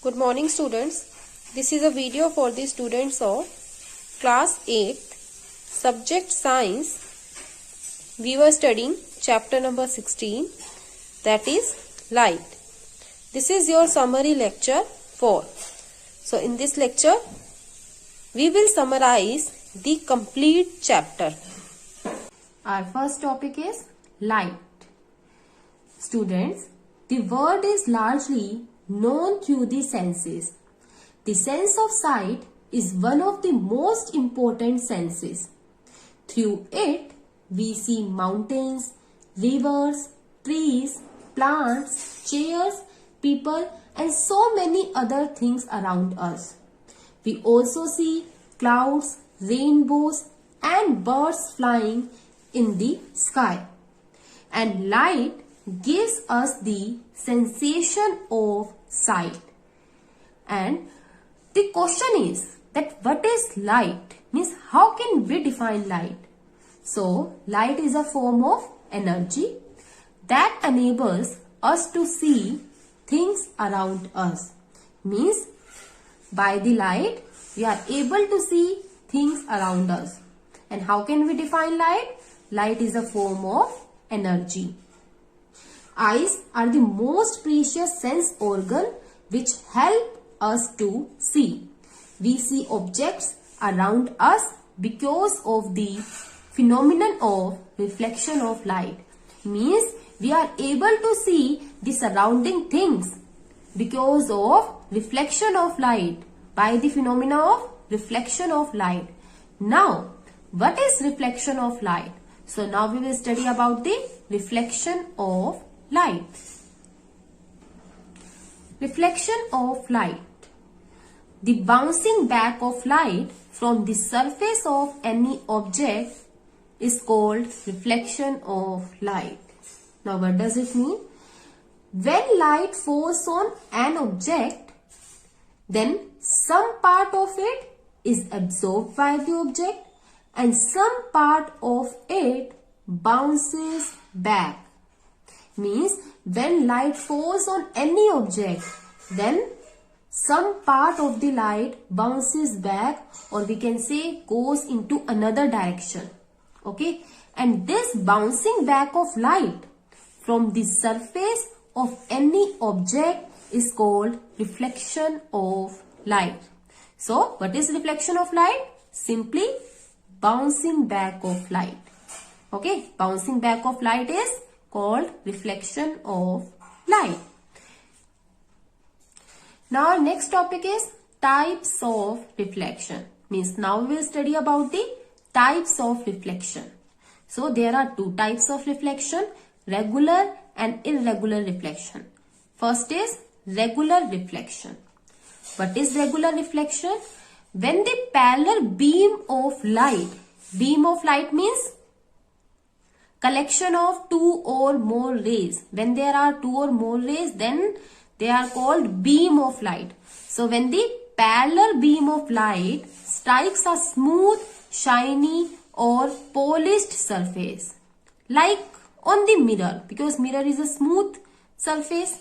Good morning students. This is a video for the students of class 8th subject science. We were studying chapter number 16, that is light. This is your summary lecture 4. So in this lecture we will summarize the complete chapter. Our first topic is light. Students, the world is largely known through the senses. The sense of sight is one of the most important senses. Through it, we see mountains, rivers, trees, plants, chairs, people, and so many other things around us. We also see clouds, rainbows, and birds flying in the sky. And light gives us the sensation of sight. And the question is that what is light? Means how can we define light? So light is a form of energy that enables us to see things around us. Means by the light we are able to see things around us. And how can we define light? Light is a form of energy. Eyes are the most precious sense organ which help us to see. We see objects around us because of the phenomenon of reflection of light. Means we are able to see the surrounding things because of reflection of light, by the phenomena of reflection of light. Now, what is reflection of light? So now we will study about the reflection of light. Reflection of light. The bouncing back of light from the surface of any object is called reflection of light. Now what does it mean? When light falls on an object, then some part of it is absorbed by the object and some part of it bounces back. Means when light falls on any object, then some part of the light bounces back, or we can say goes into another direction. Okay, and this bouncing back of light from the surface of any object is called reflection of light. So what is reflection of light? Simply bouncing back of light. Okay, bouncing back of light is called reflection of light. Now our next topic is types of reflection. Means now we will study about the types of reflection. So there are two types of reflection, regular and irregular reflection. First is regular reflection. What is regular reflection? When the parallel beam of light means collection of two or more rays. When there are two or more rays, then they are called beam of light. So when the parallel beam of light strikes a smooth, shiny or polished surface, like on the mirror, because mirror is a smooth surface.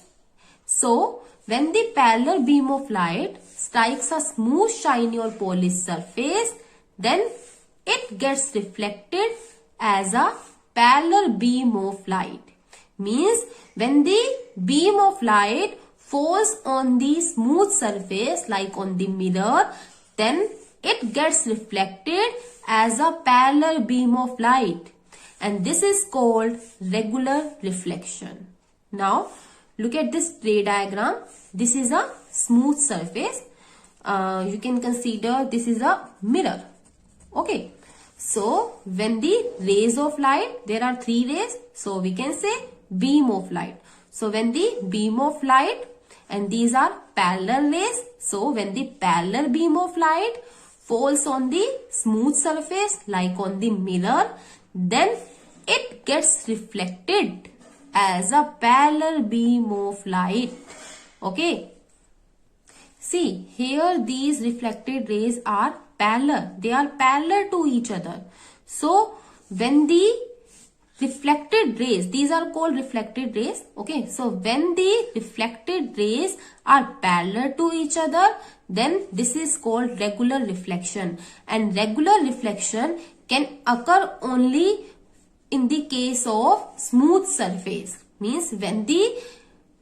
So when the parallel beam of light strikes a smooth, shiny or polished surface, then it gets reflected as a parallel beam of light. Means when the beam of light falls on the smooth surface like on the mirror, then it gets reflected as a parallel beam of light, and this is called regular reflection. Now look at this ray diagram. This is a smooth surface. You can consider this is a mirror. Okay. So when the rays of light, there are three rays, so we can say beam of light. So when the beam of light, and these are parallel rays, so when the parallel beam of light falls on the smooth surface like on the mirror, then it gets reflected as a parallel beam of light. Okay. See here, these reflected rays are parallel. They are parallel to each other. So when the reflected rays, these are called reflected rays. Okay, so when the reflected rays are parallel to each other, then this is called regular reflection. And regular reflection can occur only in the case of smooth surface. Means when the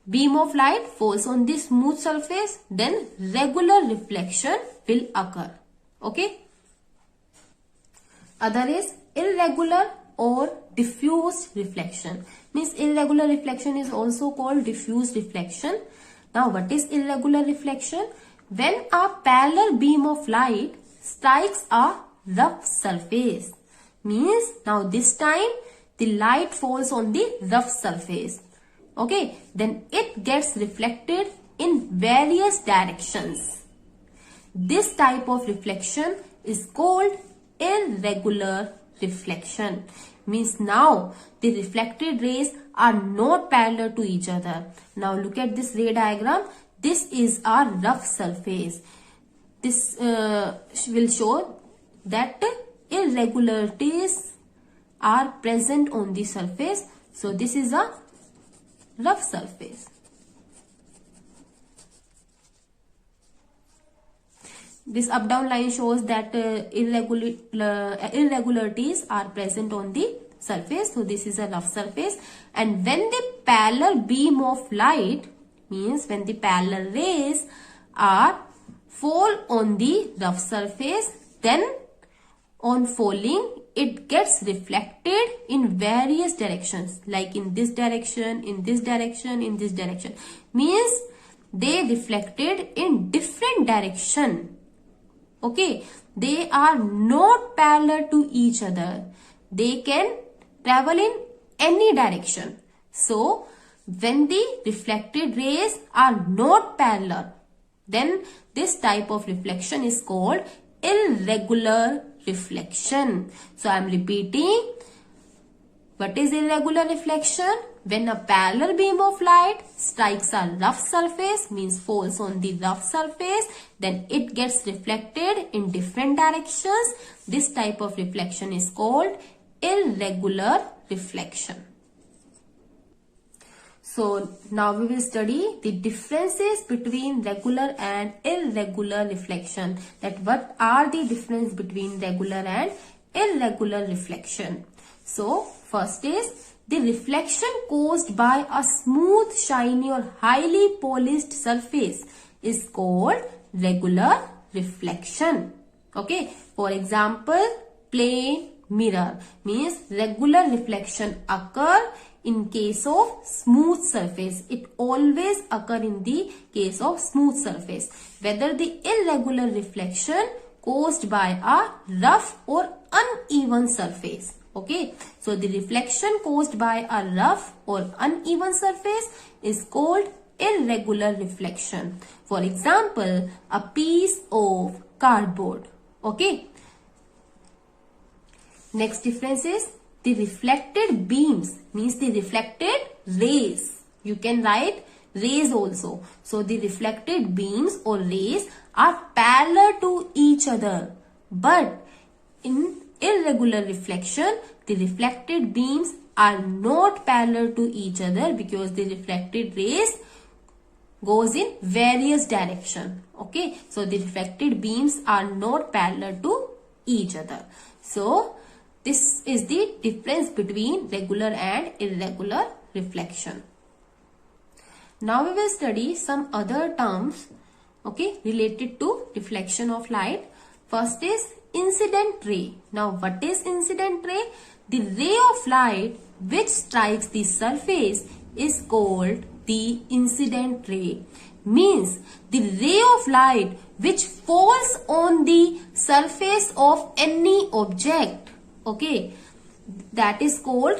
beam of light falls on the smooth surface, then regular reflection will occur. Okay. Other is irregular or diffused reflection. Means irregular reflection is also called diffused reflection. Now what is irregular reflection? When a parallel beam of light strikes a rough surface. Means now this time the light falls on the rough surface. Okay, then it gets reflected in various directions. This type of reflection is called irregular reflection. Means now the reflected rays are not parallel to each other. Now look at this ray diagram. This is a rough surface. This will show that irregularities are present on the surface. So this is a rough surface. This up down line shows that irregularities are present on the surface. So this is a rough surface. And when the parallel beam of light, means when the parallel rays are fall on the rough surface, then on falling it gets reflected in various directions, like in this direction, in this direction, in this direction. Means they reflected in different direction. Okay, they are not parallel to each other. They can travel in any direction. So when the reflected rays are not parallel, then this type of reflection is called irregular reflection. So I am repeating, what is irregular reflection? When a parallel beam of light strikes a rough surface, means falls on the rough surface, then it gets reflected in different directions. This type of reflection is called irregular reflection. So now we will study the differences between regular and irregular reflection. That what are the difference between regular and irregular reflection. So first is the reflection caused by a smooth, shiny or highly polished surface is called regular reflection. Okay. For example, plane mirror, means regular reflection occur in case of smooth surface. It always occur in the case of smooth surface. Whether the irregular reflection caused by a rough or uneven surface. Okay, so the reflection caused by a rough or uneven surface is called irregular reflection. For example, a piece of cardboard. Okay. Next difference is the reflected beams, means the reflected rays. You can write rays also. So the reflected beams or rays are parallel to each other. But in irregular reflection, the reflected beams are not parallel to each other because the reflected rays goes in various direction. Okay, so the reflected beams are not parallel to each other. So this is the difference between regular and irregular reflection. Now we will study some other terms, okay, related to reflection of light. First is incident ray. Now what is incident ray? The ray of light which strikes the surface is called the incident ray. Means the ray of light which falls on the surface of any object, okay, that is called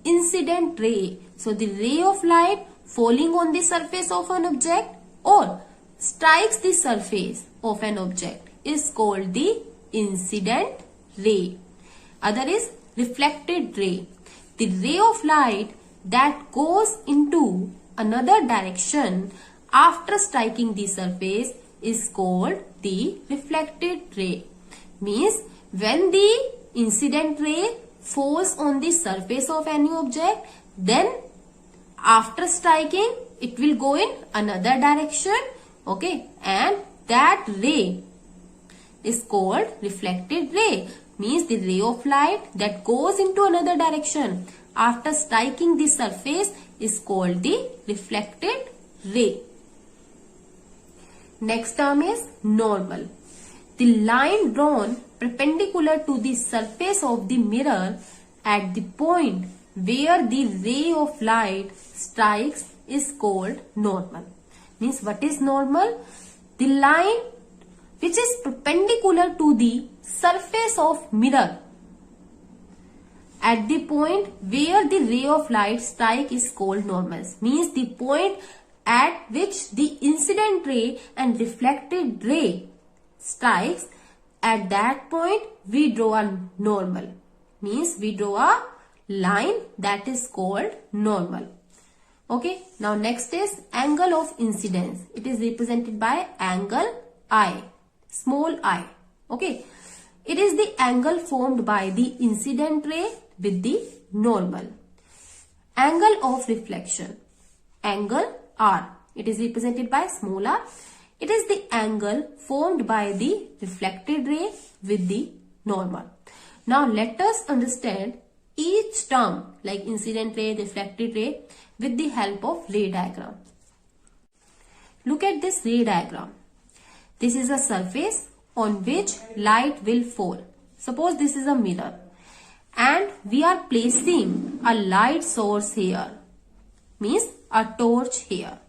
incident ray. So the ray of light falling on the surface of an object or strikes the surface of an object is called the incident ray. Other is reflected ray. The ray of light that goes into another direction after striking the surface is called the reflected ray. Means when the incident ray falls on the surface of any object, then after striking it will go in another direction, okay, and that ray is called reflected ray. Means the ray of light that goes into another direction after striking the surface is called the reflected ray. Next term is normal. The line drawn perpendicular to the surface of the mirror at the point where the ray of light strikes is called normal. Means what is normal? The line which is perpendicular to the surface of mirror at the point where the ray of light strike is called normal. Means the point at which the incident ray and reflected ray strikes, at that point we draw a normal. Means we draw a line that is called normal. Okay, now next is angle of incidence. It is represented by angle I, small I. Okay, it is the angle formed by the incident ray with the normal. Angle of reflection, angle R. It is represented by small r. It is the angle formed by the reflected ray with the normal. Now let us understand each term like incident ray, reflected ray with the help of ray diagram. Look at this ray diagram. This is a surface on which light will fall. Suppose this is a mirror and we are placing a light source here, means a torch here.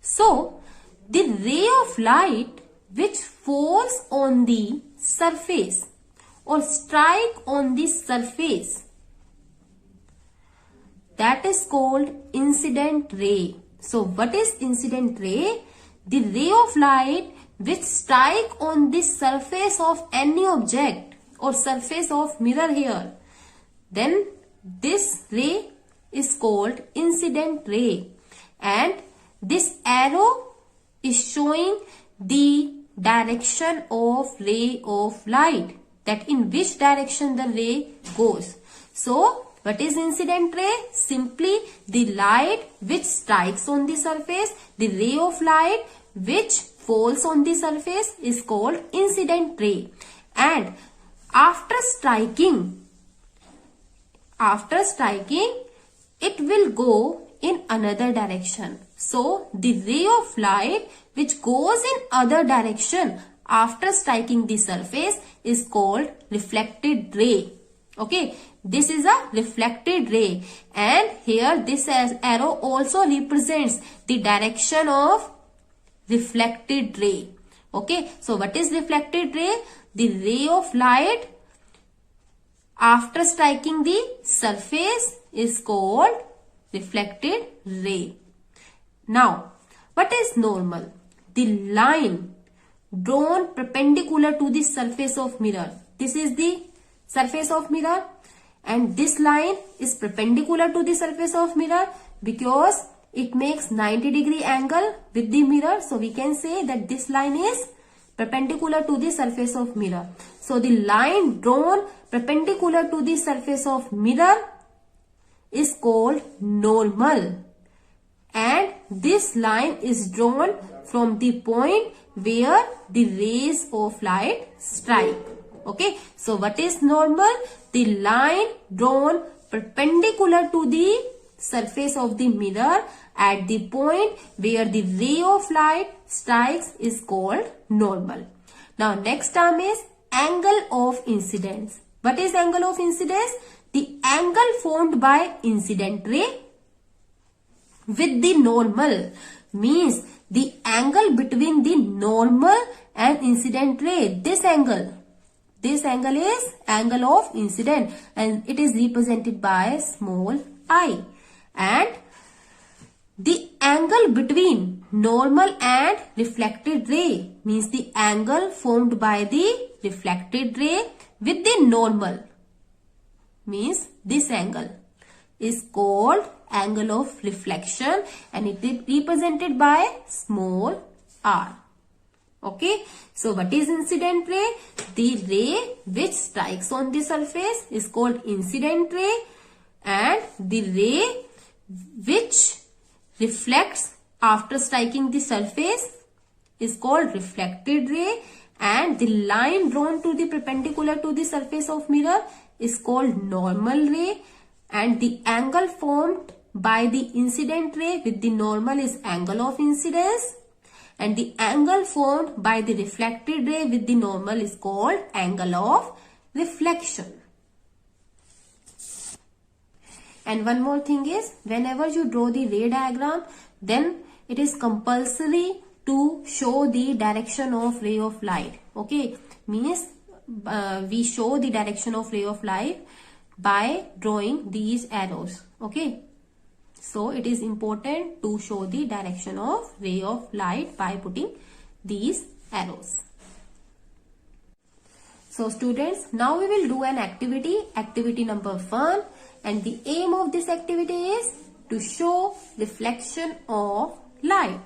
So the ray of light which falls on the surface or strike on the surface, that is called incident ray. So what is incident ray? The ray of light which strike on the surface of any object or surface of mirror here, then this ray is called incident ray, and this arrow is showing the direction of ray of light, that in which direction the ray goes. So what is incident ray? Simply the light which strikes on the surface, the ray of light which falls on the surface is called incident ray, and after striking it will go in another direction. So the ray of light which goes in other direction after striking the surface is called reflected ray. Okay, this is a reflected ray, and here this arrow also represents the direction of reflected ray. Okay, so what is reflected ray? The ray of light after striking the surface is called reflected ray. Now, what is normal? The line drawn perpendicular to the surface of mirror. This is the surface of mirror, and this line is perpendicular to the surface of mirror because it makes 90-degree angle with the mirror. So we can say that this line is perpendicular to the surface of mirror. So the line drawn perpendicular to the surface of mirror is called normal, and this line is drawn from the point where the rays of light strike. Okay, so what is normal? The line drawn perpendicular to the surface of the mirror at the point where the ray of light strikes is called normal. Now next term is angle of incidence. What is angle of incidence? The angle formed by incident ray with the normal, means the angle between the normal and incident ray. This angle is angle of incident, and it is represented by small I. And the angle between normal and reflected ray, means the angle formed by the reflected ray with the normal, means this angle is called angle of reflection, and it is represented by small r. Okay, so what is incident ray? The ray which strikes on the surface is called incident ray, and the ray which reflects after striking the surface is called reflected ray, and the line drawn to the perpendicular to the surface of mirror is called normal ray, and the angle formed by the incident ray with the normal is angle of incidence, and the angle formed by the reflected ray with the normal is called angle of reflection. And one more thing is, whenever you draw the ray diagram, then it is compulsory to show the direction of ray of light. Okay, means we show the direction of ray of light by drawing these arrows. Okay, so it is important to show the direction of ray of light by putting these arrows. So students, now we will do an activity number 1, and the aim of this activity is to show reflection of light.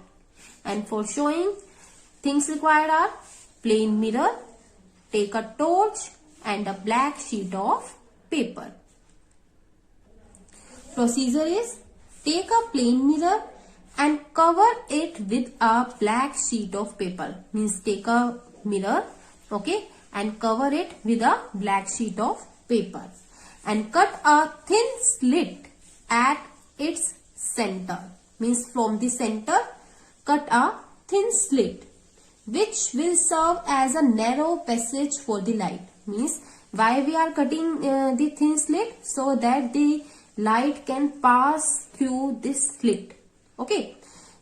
And for showing, things required are plain mirror, take a torch and a black sheet of paper. Procedure is, take a plain mirror and cover it with a black sheet of paper. Means take a mirror, okay, and cover it with a black sheet of paper, and cut a thin slit at its center. Means from the center, cut a thin slit which will serve as a narrow passage for the light. Means why we are cutting the thin slit? So that the light can pass through this slit. Okay,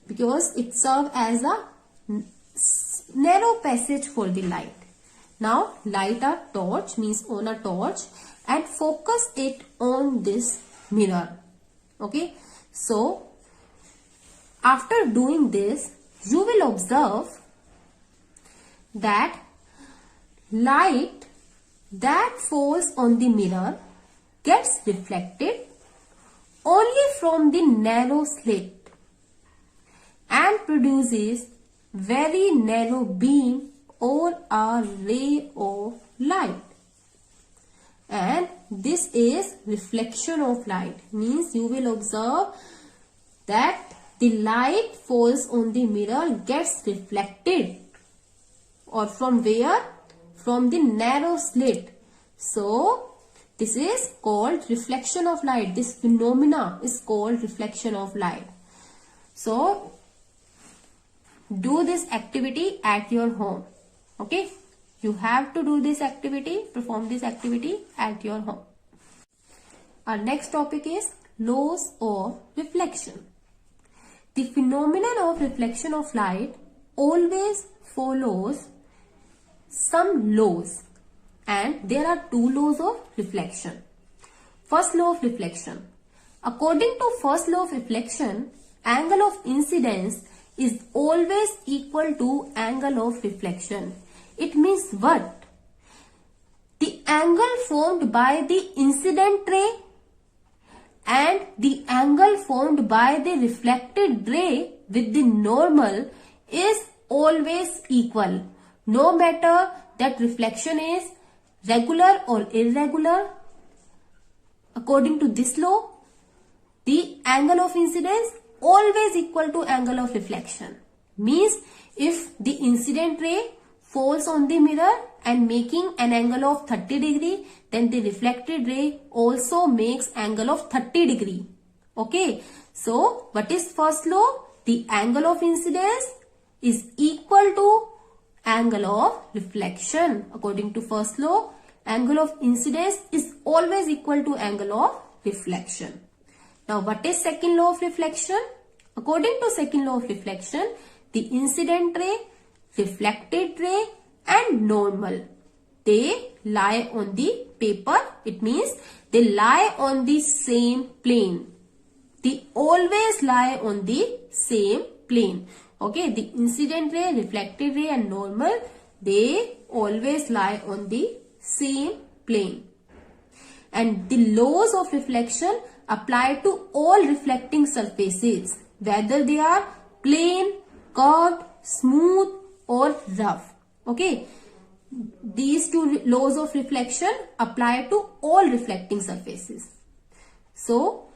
because it serves as a narrow passage for the light. Now light a torch, means on a torch, and focus it on this mirror. Okay, so after doing this, you will observe that light that falls on the mirror gets reflected only from the narrow slit and produces very narrow beam or a ray of light. And this is reflection of light. Means you will observe that the light falls on the mirror, gets reflected, or from where? From the narrow slit. So this is called reflection of light. This phenomena is called reflection of light. So do this activity at your home. Okay, you have to do this activity, perform this activity at your home. Our next topic is laws of reflection. The phenomenon of reflection of light always follows some laws, and there are two laws of reflection. First law of reflection. According to first law of reflection, angle of incidence is always equal to angle of reflection. It means what? The angle formed by the incident ray and the angle formed by the reflected ray with the normal is always equal, no matter that reflection is regular or irregular. According to this law, the angle of incidence always equal to angle of reflection. Means if the incident ray falls on the mirror and making an angle of 30 degree, then the reflected ray also makes angle of 30 degree. Okay, so what is first law? The angle of incidence is equal to angle of reflection. According to first law, angle of incidence is always equal to angle of reflection. Now what is second law of reflection? According to second law of reflection, the incident ray, reflected ray and normal, they lie on the paper. It means they lie on the same plane. They always lie on the same plane. Okay, the incident ray, reflected ray and normal, they always lie on the same plane. And the laws of reflection apply to all reflecting surfaces, whether they are plane, curved, smooth or rough. Okay. These two laws of reflection apply to all reflecting surfaces. So,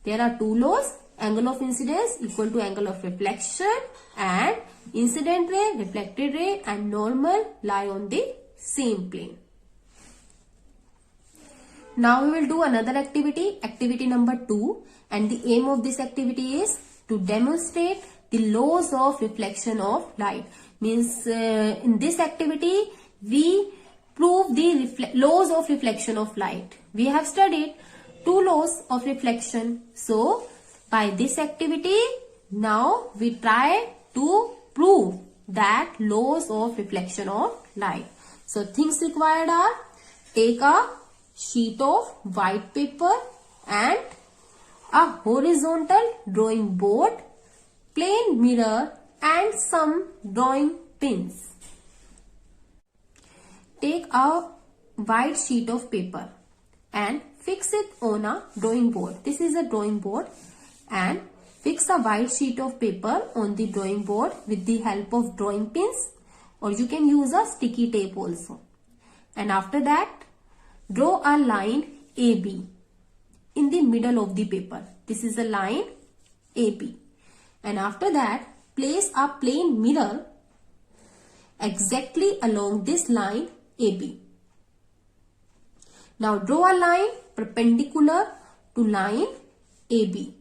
there are two laws. Angle of incidence equal to angle of reflection, and incident ray, reflected ray and normal lie on the same plane. Now we will do another activity, activity number 2, and the aim of this activity is to demonstrate the laws of reflection of light. Means in this activity we prove the laws of reflection of light. We have studied two laws of reflection. So by this activity now we try to prove that laws of reflection of light. So things required are: take a sheet of white paper and a horizontal drawing board, plain mirror and some drawing pins. Take a white sheet of paper and fix it on a drawing board. This is a drawing board, and fix a white sheet of paper on the drawing board with the help of drawing pins, or you can use a sticky tape also. And after that, draw a line AB in the middle of the paper. This is a line AB. And after that, place a plain mirror exactly along this line AB. Now draw a line perpendicular to line AB.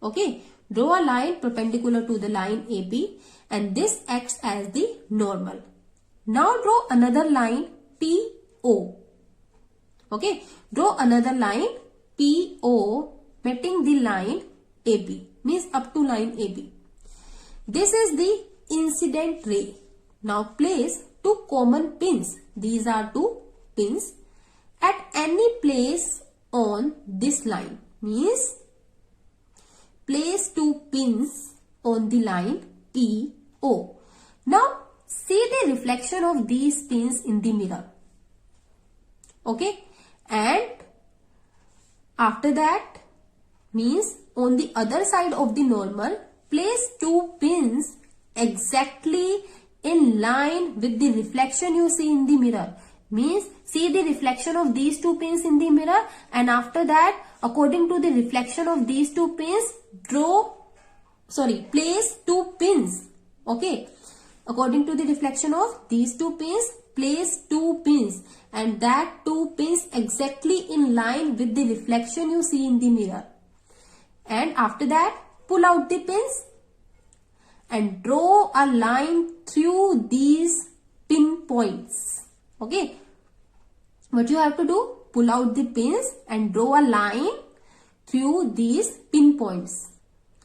Okay, draw a line perpendicular to the line AB, and this acts as the normal. Now draw another line PO. Okay, draw another line PO meeting the line AB, means up to line AB. This is the incident ray. Now place two common pins. These are two pins at any place on this line. Means place two pins on the line PO. Now see the reflection of these pins in the mirror. Okay, and after that, means on the other side of the normal, place two pins exactly in line with the reflection you see in the mirror. Means see the reflection of these two pins in the mirror, and after that, according to the reflection of these two pins, place two pins. Okay, according to the reflection of these two pins, place two pins, and that two pins exactly in line with the reflection you see in the mirror. And after that, pull out the pins and draw a line through these pin points. Okay, what you have to do? Pull out the pins and draw a line through these pin points.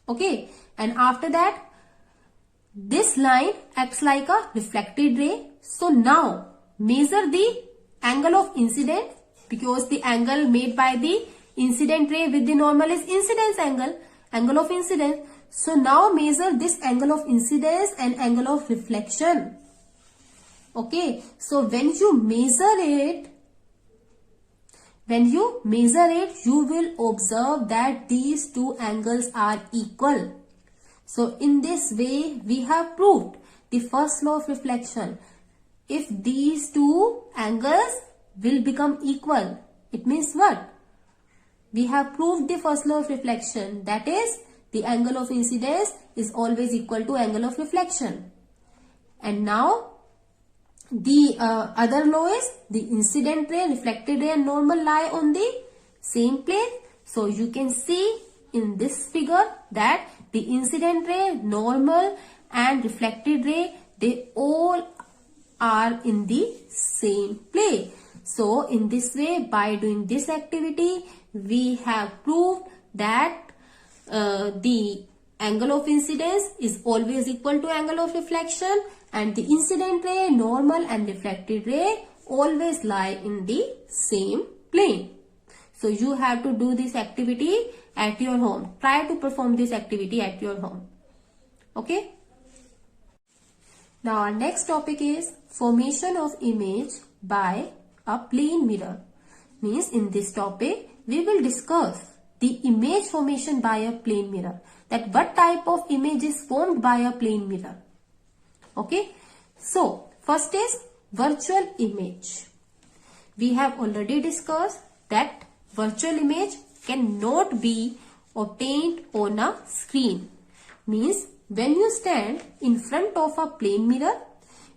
Okay, and after that, this line acts like a reflected ray. So now measure the angle of incidence, because the angle made by the incident ray with the normal is incidence angle of incidence. So now measure this angle of incidence and angle of reflection. Okay, so when you measure it, you will observe that these two angles are equal. So in this way, we have proved the first law of reflection. If these two angles will become equal, it means what? We have proved the first law of reflection, that is, the angle of incidence is always equal to angle of reflection. And now the other law is the incident ray, reflected ray and normal lie on the same plane. So you can see in this figure that the incident ray, normal and reflected ray, they all are in the same plane. So in this way, by doing this activity, we have proved that the angle of incidence is always equal to angle of reflection, and the incident ray, normal and reflected ray always lie in the same plane. So you have to do this activity at your home. Try to perform this activity at your home. Okay. Now our next topic is formation of image by a plane mirror. Means in this topic we will discuss the image formation by a plane mirror. That what type of image is formed by a plane mirror. Okay. So, first is virtual image. We have already discussed that virtual image cannot be obtained on a screen. Means when you stand in front of a plane mirror,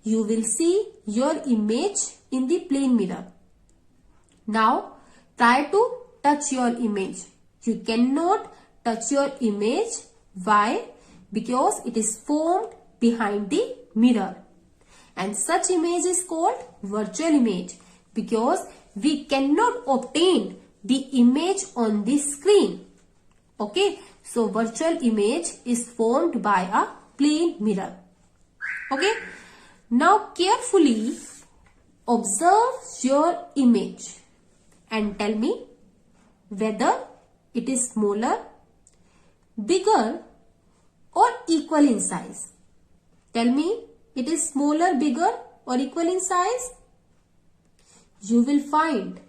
you will see your image in the plane mirror. Now try to touch your image. You cannot touch your image. Why? Because it is formed behind the mirror. And such image is called virtual image because we cannot obtain the image on the screen. Okay, so virtual image is formed by a plane mirror. Okay, now carefully observe your image and tell me whether it is smaller, bigger or equal in size. Tell me, it is smaller, bigger or equal in size? You will find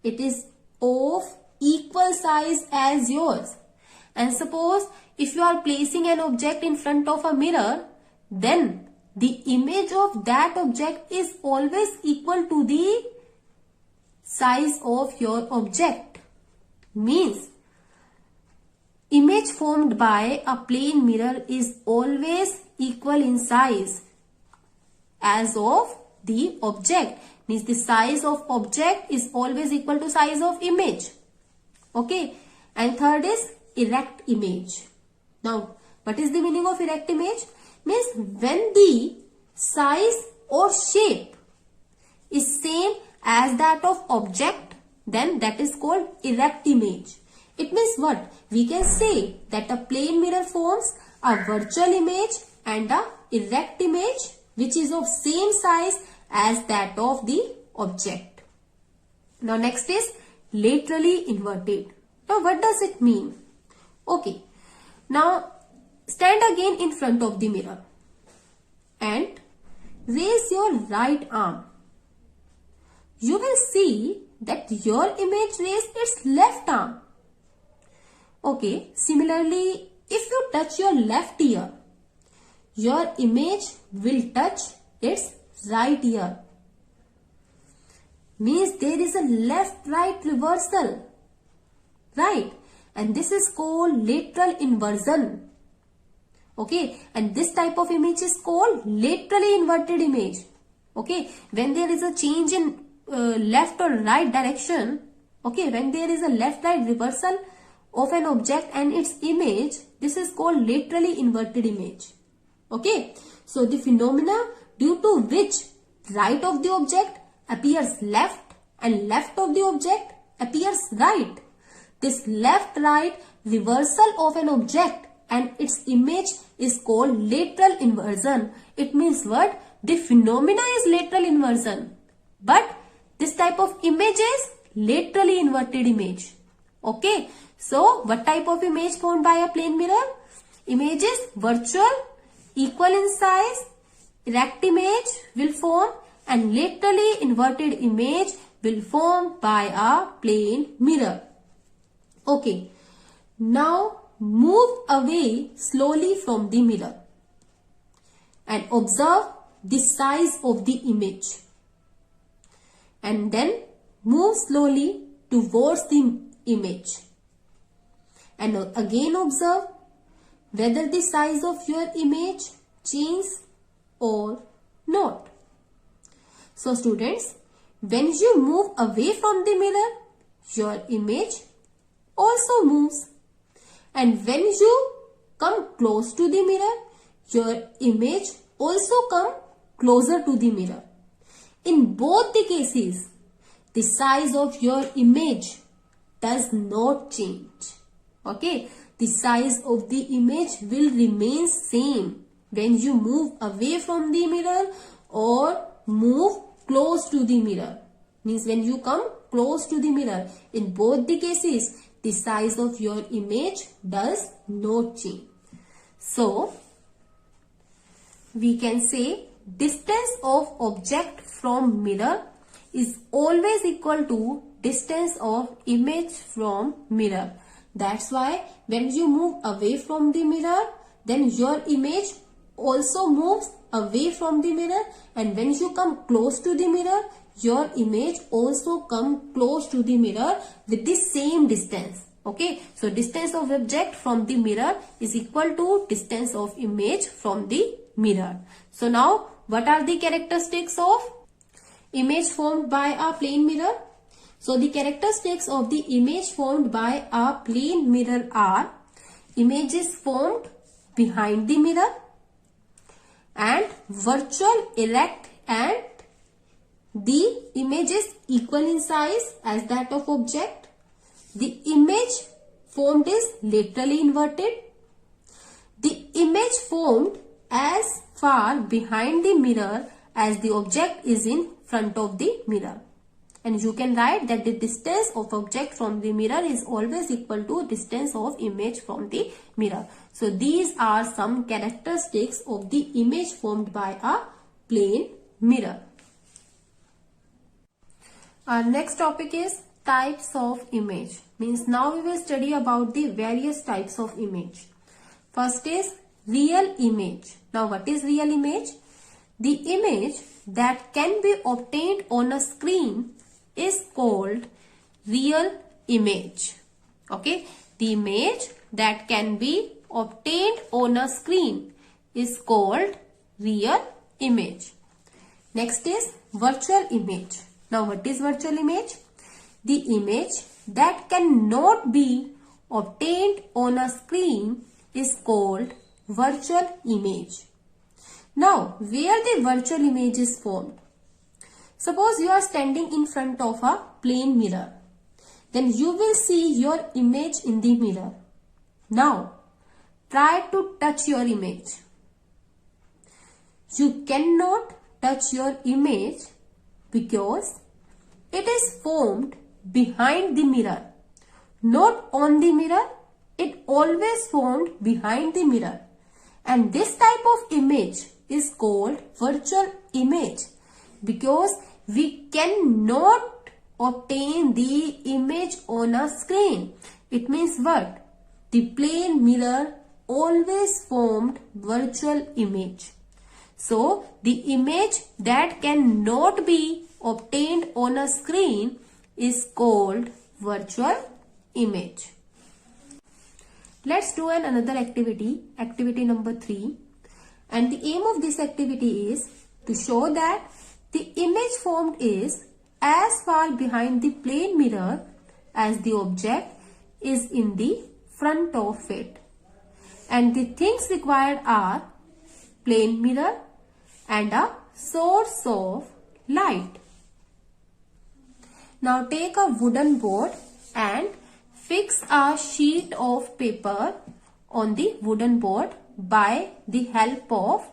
it is of equal size as yours. And suppose if you are placing an object in front of a mirror, then the image of that object is always equal to the size of your object. Means image formed by a plane mirror is always equal in size as of the object. Means the size of object is always equal to size of image. Okay. And third is erect image. Now, what is the meaning of erect image? Means when the size or shape is same as that of object, then that is called erect image. It means what? We can say that a plane mirror forms a virtual image and a erect image which is of same size as that of the object. Now next is laterally inverted. Now what does it mean? Okay, now stand again in front of the mirror and raise your right arm. You will see that your image raised its left arm. Okay, similarly, if you touch your left ear, your image will touch its right ear. Means there is a left-right reversal. Right? And this is called lateral inversion. Okay, and this type of image is called laterally inverted image. Okay, when there is a change in left or right direction, okay, when there is a left-right reversal of an object and its image, this is called laterally inverted image. Okay, so the phenomena due to which right of the object appears left and left of the object appears right. This left-right reversal of an object and its image is called lateral inversion. It means what? The phenomena is lateral inversion, but this type of image is laterally inverted image. Okay, so what type of image formed by a plane mirror? Image is virtual, equal in size, erect image will form and laterally inverted image will form by a plane mirror. Okay, now move away slowly from the mirror and observe the size of the image. And then move slowly towards the image. And again observe whether the size of your image changes or not. So students, when you move away from the mirror, your image also moves. And when you come close to the mirror, your image also come closer to the mirror. In both the cases, the size of your image does not change. Okay, the size of the image will remain same when you move away from the mirror or move close to the mirror. Means when you come close to the mirror, in both the cases, the size of your image does not change. So, we can say distance of object from mirror is always equal to distance of image from mirror. That's why when you move away from the mirror, then your image also moves away from the mirror, and when you come close to the mirror, your image also come close to the mirror with the same distance. Okay, so distance of object from the mirror is equal to distance of image from the mirror. So now, what are the characteristics of image formed by a plane mirror? So the characteristics of the image formed by a plane mirror are: image is formed behind the mirror, and virtual, erect, and the image is equal in size as that of object. The image formed is laterally inverted. The image formed as far behind the mirror as the object is in front of the mirror. And you can write that the distance of object from the mirror is always equal to distance of image from the mirror. So these are some characteristics of the image formed by a plane mirror. Our next topic is types of image. Means now we will study about the various types of image. First is real image. Now what is real image? The image that can be obtained on a screen is called real image. Okay, the image that can be obtained on a screen is called real image. Next is virtual image. Now what is virtual image? The image that cannot be obtained on a screen is called virtual image. Now, where the virtual image is formed? Suppose you are standing in front of a plane mirror. Then you will see your image in the mirror. Now, try to touch your image. You cannot touch your image because it is formed behind the mirror, not on the mirror. It always formed behind the mirror, and this type of image is called virtual image because we cannot obtain the image on a screen. It means what? The plane mirror always formed virtual image. So the image that cannot be obtained on a screen is called virtual image. Let's do another activity, activity number 3. And the aim of this activity is to show that the image formed is as far behind the plane mirror as the object is in the front of it. And the things required are plane mirror and a source of light. Now take a wooden board and fix a sheet of paper on the wooden board by the help of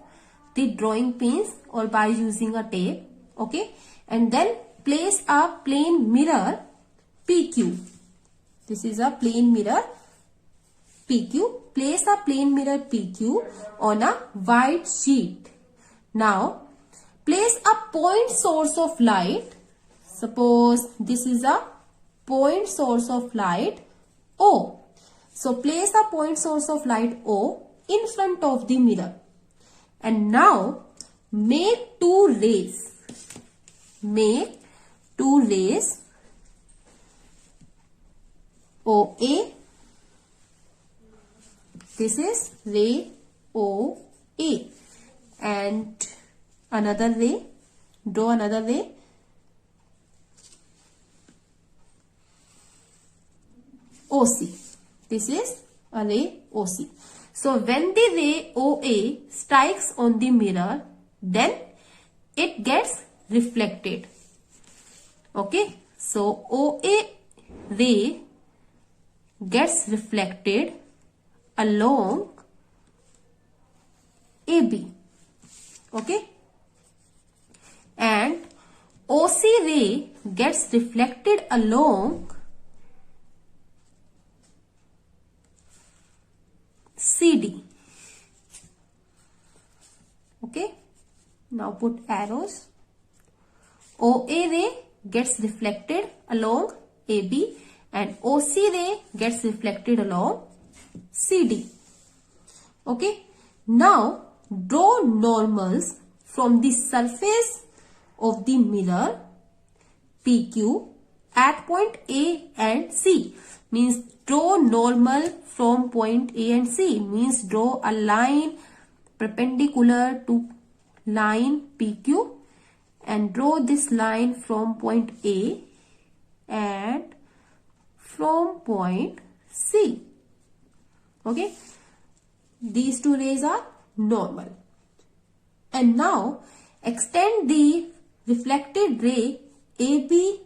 the drawing pins or by using a tape. Okay, and then place a plane mirror PQ. This is a plane mirror PQ. Place a plane mirror PQ on a white sheet. Now place a point source of light. Suppose this is a point source of light O. So place a point source of light O in front of the mirror. And now make two rays. Make two rays OA. This is ray OA. And another ray. Draw another ray. OC. This is a ray OC. So when the ray OA strikes on the mirror, then it gets reflected. Okay. So OA ray gets reflected along AB. Okay. And OC ray gets reflected along CD. Okay. Now put arrows. OA ray gets reflected along AB and OC ray gets reflected along CD. Okay. Now draw normals from the surface of the mirror PQ at point A and C. Means draw normal from point A and C. Means draw a line perpendicular to line PQ and draw this line from point A and from point C. Okay, these two rays are normal. And now extend the reflected ray AB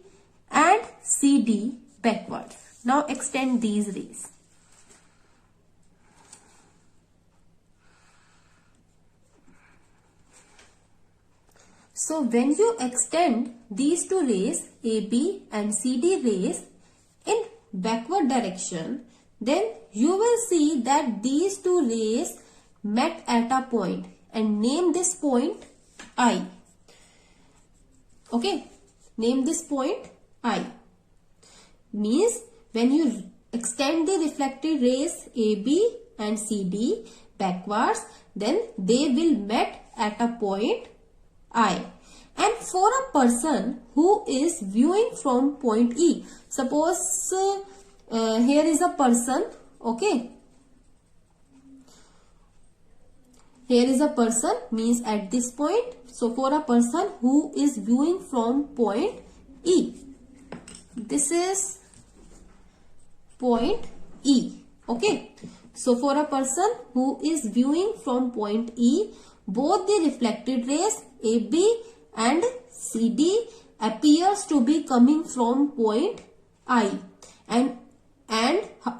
and CD backwards. Now extend these rays. So when you extend these two rays AB and CD rays in backward direction, then you will see that these two rays met at a point, and name this point I. Okay, name this point I. Means when you extend the reflected rays AB and CD backwards, then they will met at a point I. And for a person who is viewing from point E, suppose here is a person, okay, here is a person, means at this point. So for a person who is viewing from point E, this is point E, okay. So for a person who is viewing from point E, both the reflected rays AB and CD appears to be coming from point I, and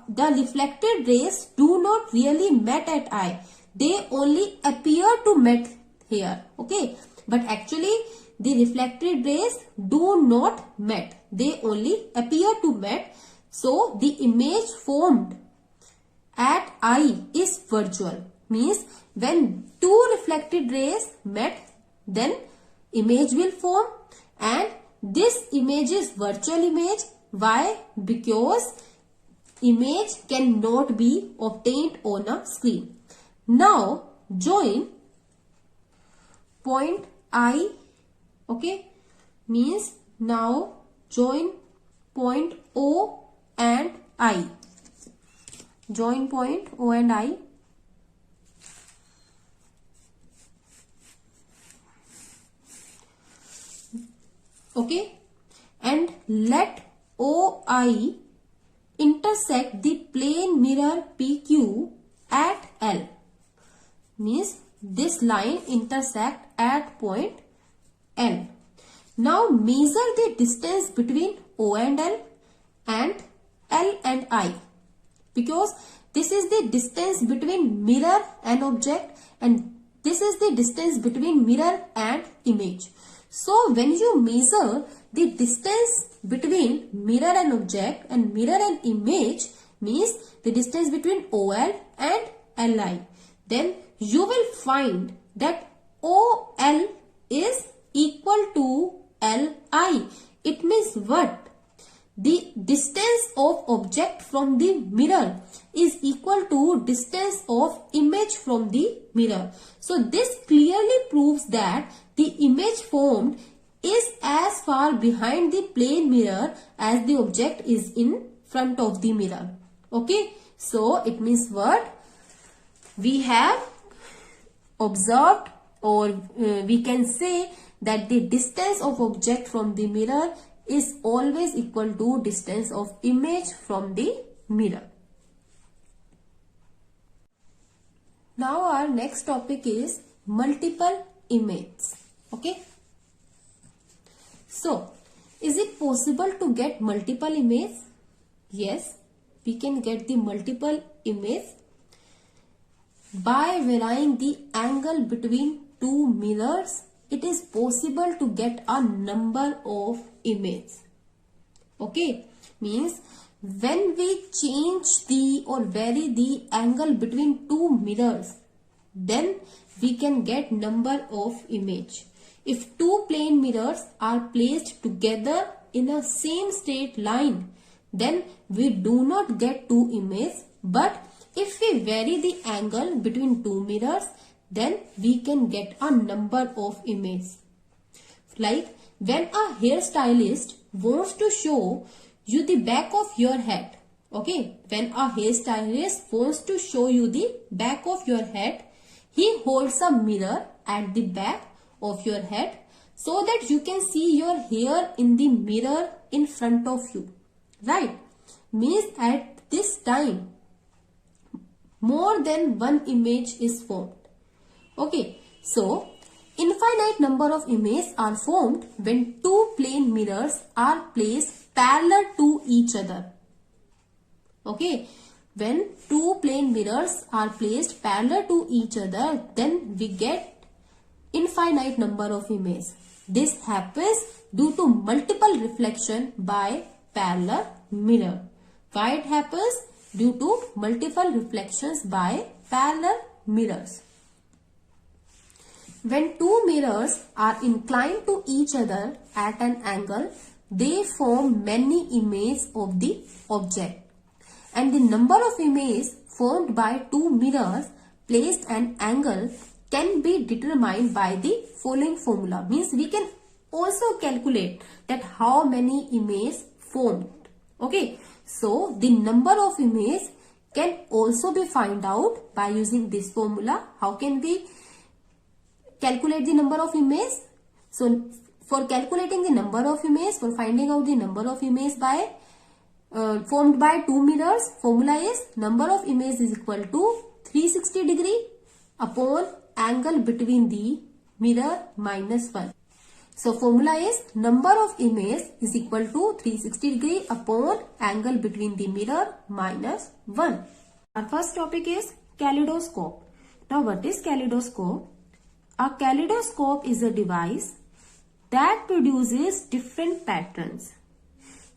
the reflected rays do not really met at I. They only appear to met here, okay, but actually the reflected rays do not met. They only appear to met. So the image formed at I is virtual. Means when two reflected rays met, then image will form, and this image is virtual image. Why? Because image cannot be obtained on a screen. Now join point I, okay, means now join point O and I. Join point O and I. Okay, and let OI intersect the plane mirror PQ at L. Means this line intersect at point L. Now measure the distance between O and L and I, because this is the distance between mirror and object, and this is the distance between mirror and image. So when you measure the distance between mirror and object and mirror and image, means the distance between OL and LI, then you will find that OL is equal to LI. It means what? The distance of object from the mirror is equal to distance of image from the mirror. So this clearly proves that the image formed is as far behind the plane mirror as the object is in front of the mirror. Okay, so it means what? We have observed, or we can say that the distance of object from the mirror is always equal to distance of image from the mirror. Now our next topic is multiple images. Okay. So, is it possible to get multiple images? Yes, we can get the multiple image by varying the angle between two mirrors. It is possible to get a number of images. Okay, means when we change the or vary the angle between two mirrors, then we can get number of image. If two plane mirrors are placed together in a same straight line, then we do not get two images. But if we vary the angle between two mirrors, then we can get a number of images. Like when a hairstylist wants to show you the back of your head. Okay, when a hairstylist wants to show you the back of your head, he holds a mirror at the back of your head so that you can see your hair in the mirror in front of you. Right? Means at this time, more than one image is formed. Okay, so infinite number of images are formed when two plane mirrors are placed parallel to each other. Okay, when two plane mirrors are placed parallel to each other, then we get infinite number of images. This happens due to multiple reflection by parallel mirror. Why it happens? Due to multiple reflections by parallel mirrors. When two mirrors are inclined to each other at an angle, they form many images of the object. And the number of images formed by two mirrors placed at an angle can be determined by the following formula. Means we can also calculate that how many images formed. Okay, so the number of images can also be found out by using this formula. How can we calculate the number of images? So for calculating the number of images, for finding out the number of images by formed by two mirrors, formula is number of images is equal to 360 degree upon angle between the mirror minus 1. So formula is number of images is equal to 360 degree upon angle between the mirror minus 1. Our first topic is kaleidoscope. Now what is kaleidoscope? A kaleidoscope is a device that produces different patterns.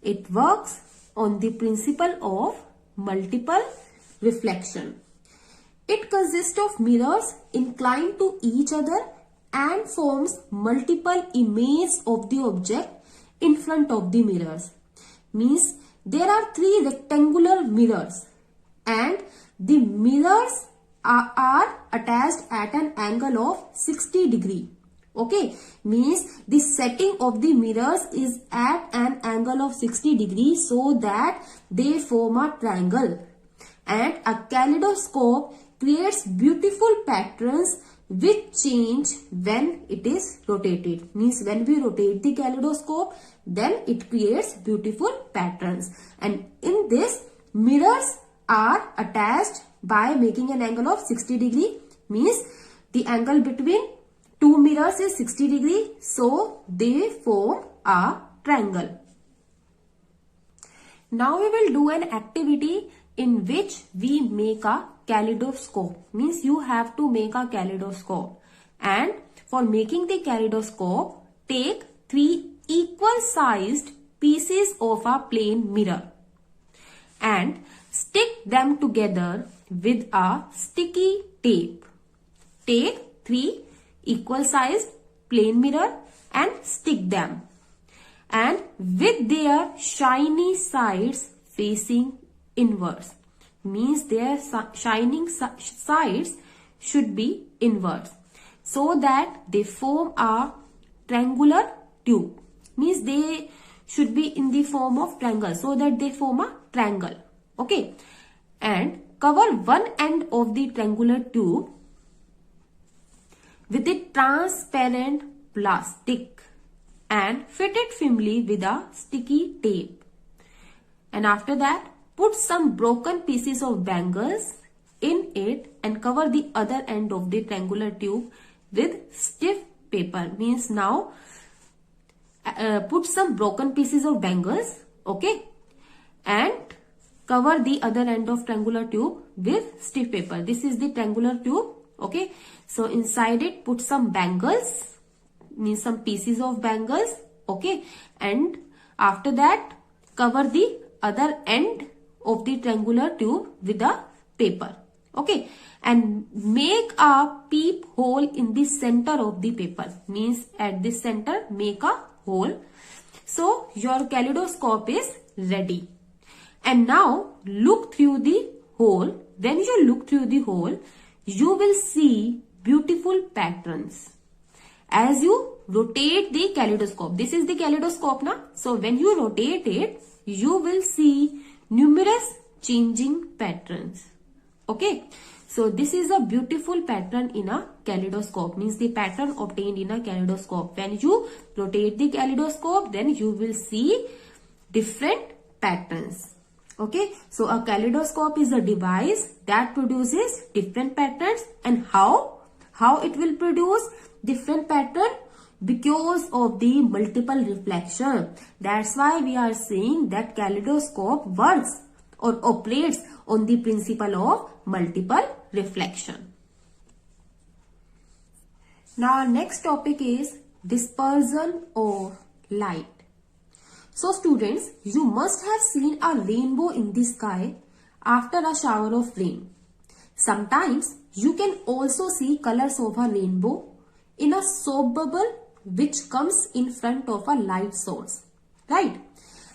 It works on the principle of multiple reflection. It consists of mirrors inclined to each other and forms multiple images of the object in front of the mirrors. Means there are three rectangular mirrors and the mirrors are attached at an angle of 60 degree. Okay, means the setting of the mirrors is at an angle of 60 degrees so that they form a triangle. And a kaleidoscope creates beautiful patterns which change when it is rotated. Means when we rotate the kaleidoscope, then it creates beautiful patterns. And in this, mirrors are attached by making an angle of 60 degree. Means the angle between two mirrors is 60 degree, so they form a triangle. Now we will do an activity in which we make a kaleidoscope. Means you have to make a kaleidoscope, and for making the kaleidoscope, take three equal sized pieces of a plane mirror and stick them together with a sticky tape. Take three equal sized plane mirror and stick them, and with their shiny sides facing inwards. Means their shining sides should be inwards so that they form a triangular tube. Means they should be in the form of triangle so that they form a triangle. Okay, and cover one end of the triangular tube with a transparent plastic and fit it firmly with a sticky tape. And after that, put some broken pieces of bangles in it and cover the other end of the triangular tube with stiff paper. Means now put some broken pieces of bangles, okay, and cover the other end of triangular tube with stiff paper. This is the triangular tube. Okay, so inside it put some bangles, means some pieces of bangles. Okay, and after that cover the other end of the triangular tube with a paper. Okay, and make a peep hole in the center of the paper. Means at the center make a hole. So your kaleidoscope is ready. And now look through the hole. When you look through the hole, you will see beautiful patterns. As you rotate the kaleidoscope, this is the kaleidoscope now. So when you rotate it, you will see numerous changing patterns. Okay. So this is a beautiful pattern in a kaleidoscope, means the pattern obtained in a kaleidoscope. When you rotate the kaleidoscope, then you will see different patterns. Okay. So a kaleidoscope is a device that produces different patterns. And how it will produce different pattern? Because of the multiple reflection. That's why we are saying that kaleidoscope works or operates on the principle of multiple reflection. Now our next topic is dispersion of light. So students, you must have seen a rainbow in the sky after a shower of rain. Sometimes you can also see colors of a rainbow in a soap bubble which comes in front of a light source, right?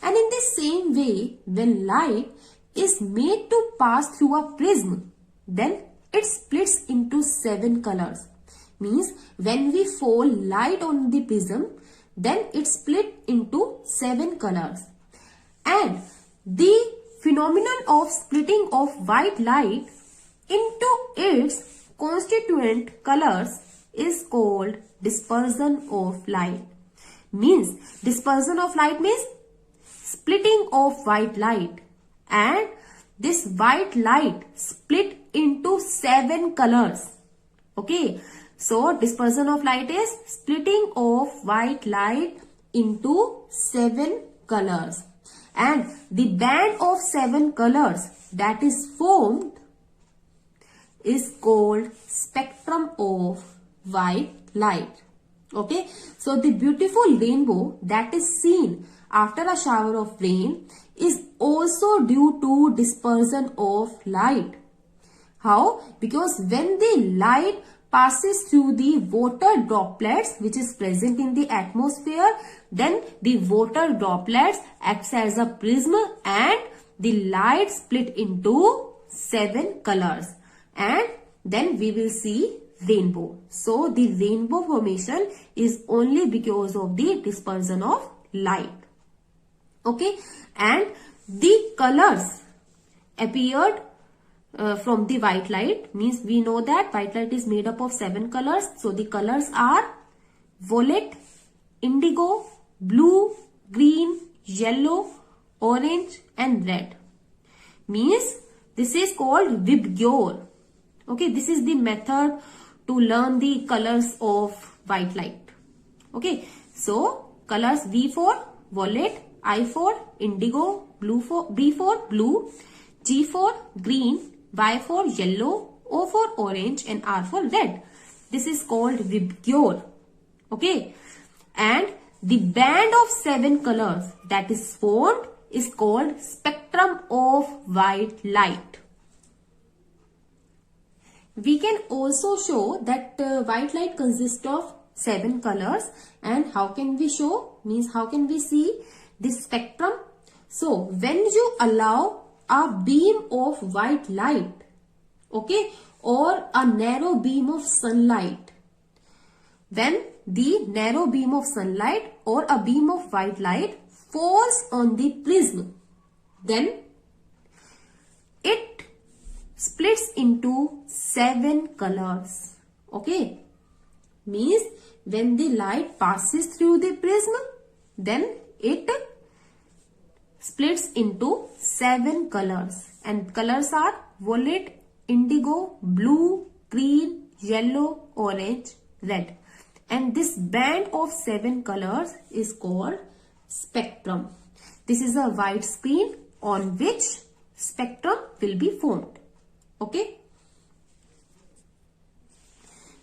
And in the same way, when light is made to pass through a prism, then it splits into 7 colors. Means when we fold light on the prism, then it split into 7 colors. And the phenomenon of splitting of white light into its constituent colors is called dispersion of light. Means dispersion of light means splitting of white light, and this white light split into 7 colors. Okay, so dispersion of light is splitting of white light into 7 colors, and the band of 7 colors that is formed is called spectrum of white light. Okay, so the beautiful rainbow that is seen after a shower of rain is also due to dispersion of light. How? Because when the light passes through the water droplets which is present in the atmosphere, then the water droplets acts as a prism and the light split into 7 colors, and then we will see rainbow. So the rainbow formation is only because of the dispersion of light. Okay, and the colors appeared from the white light, means we know that white light is made up of 7 colors. So the colors are violet, indigo, blue, green, yellow, orange and red. Means this is called Vibgyor. Okay, this is the method to learn the colors of white light. Okay, so colors V for violet, I for indigo, B for blue, G for green, Y for yellow, O for orange and R for red. This is called Vibgyor. Okay, and the band of 7 colors that is formed is called spectrum of white light. We can also show that white light consists of 7 colors. And how can we show? Means how can we see this spectrum? So when you allow a beam of white light, okay, or a narrow beam of sunlight, when the narrow beam of sunlight or a beam of white light falls on the prism, then it splits into 7 colors. Okay, means when the light passes through the prism, then it splits into 7 colors, and colors are violet, indigo, blue, green, yellow, orange, red. And this band of 7 colors is called spectrum. This is a white screen on which spectrum will be formed. Okay.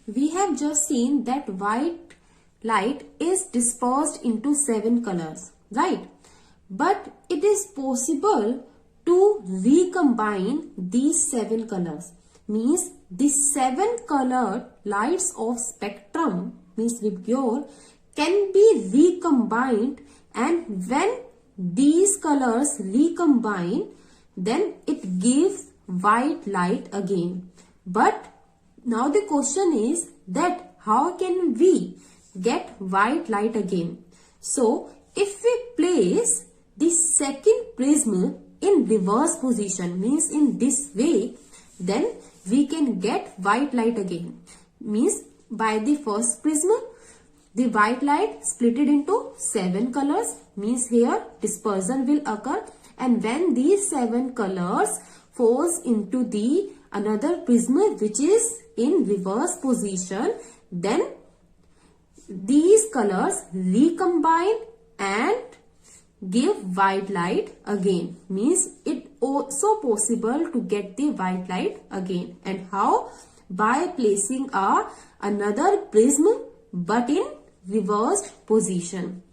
We have just seen that white light is dispersed into 7 colors, right? But it is possible to recombine these 7 colors. Means the 7 colored lights of spectrum, means Vibgyor, can be recombined, and when these colors recombine, then it gives white light again. But Now the question is that how can we get white light again? So if we place the second prism in reverse position, means in this way, then we can get white light again. Means by the first prism, the white light split it into 7 colors, means here dispersion will occur, and when these 7 colors falls into the another prism which is in reverse position, then these colors recombine and give white light again. Means it also possible to get the white light again. And how? By placing another prism but in reversed position.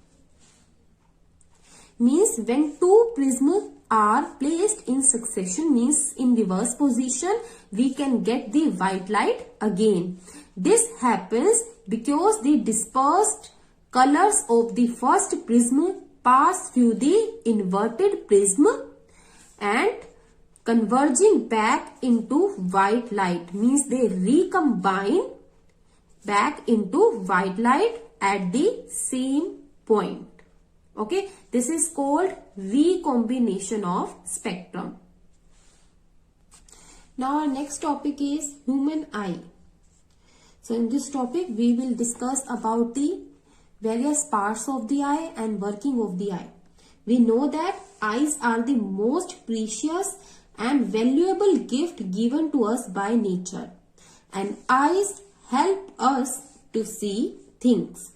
Means when two prisms are placed in succession, means in reverse position, we can get the white light again. This happens because the dispersed colors of the first prism pass through the inverted prism and converging back into white light, means they recombine back into white light at the same point. Okay, this is called recombination of spectrum. Now our next topic is human eye. So in this topic we will discuss about the various parts of the eye and working of the eye. We know that eyes are the most precious and valuable gift given to us by nature, and eyes help us to see things.